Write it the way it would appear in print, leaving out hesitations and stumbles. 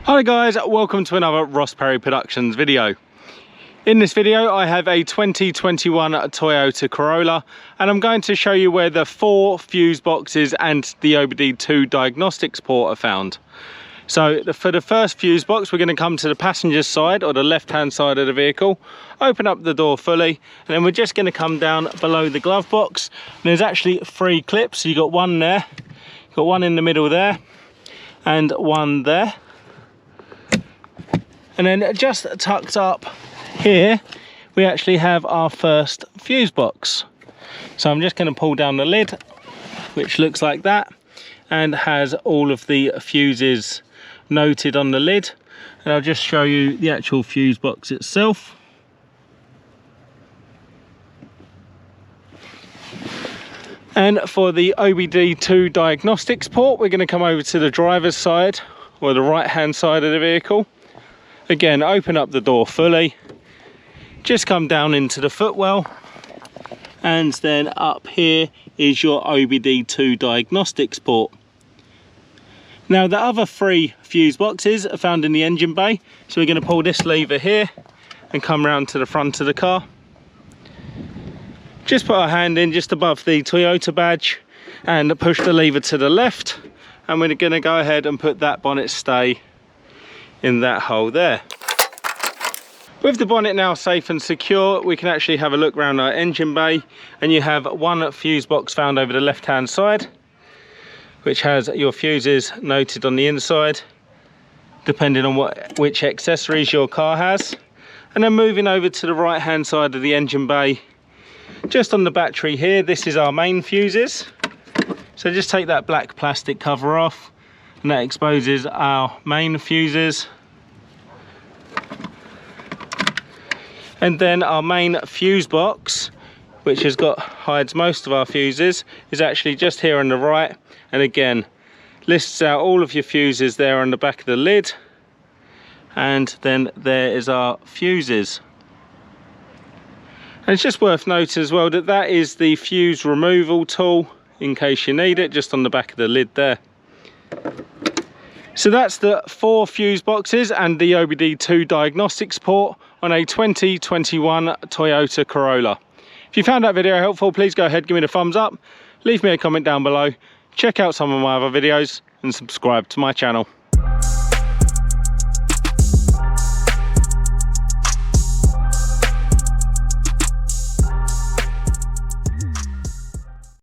Hi guys, welcome to another Ross Perry Productions video. In this video I have a 2021 Toyota Corolla and I'm going to show you where the 4 fuse boxes and the OBD2 Diagnostics port are found. So for the first fuse box we're going to come to the passenger side or the left hand side of the vehicle, open up the door fully, and then we're just going to come down below the glove box. And there's actually 3 clips, so you've got one there, you've got one in the middle there and one there. And then just tucked up here, we actually have our first fuse box. So I'm just going to pull down the lid, which looks like that, and has all of the fuses noted on the lid. And I'll just show you the actual fuse box itself. And for the OBD2 Diagnostics port, we're going to come over to the driver's side, or the right hand side of the vehicle. Again, open up the door fully, just come down into the footwell, and then up here is your OBD2 Diagnostics port. Now the other 3 fuse boxes are found in the engine bay, so we're going to pull this lever here and come round to the front of the car. Just put our hand in just above the Toyota badge and push the lever to the left, and we're going to go ahead and put that bonnet stay in that hole there. With the bonnet now safe and secure, we can actually have a look around our engine bay, and you have one fuse box found over the left hand side, which has your fuses noted on the inside depending on which accessories your car has. And then moving over to the right hand side of the engine bay, just on the battery here, this is our main fuses. So just take that black plastic cover off, and that exposes our main fuses. And then our main fuse box, which hides most of our fuses, is actually just here on the right, and again lists out all of your fuses there on the back of the lid. And then there is our fuses. And it's just worth noting as well that that is the fuse removal tool in case you need it, just on the back of the lid there. So that's the 4 fuse boxes and the OBD2 Diagnostics port on a 2021 Toyota Corolla. If you found that video helpful, please go ahead, give me a thumbs up, leave me a comment down below, check out some of my other videos and subscribe to my channel.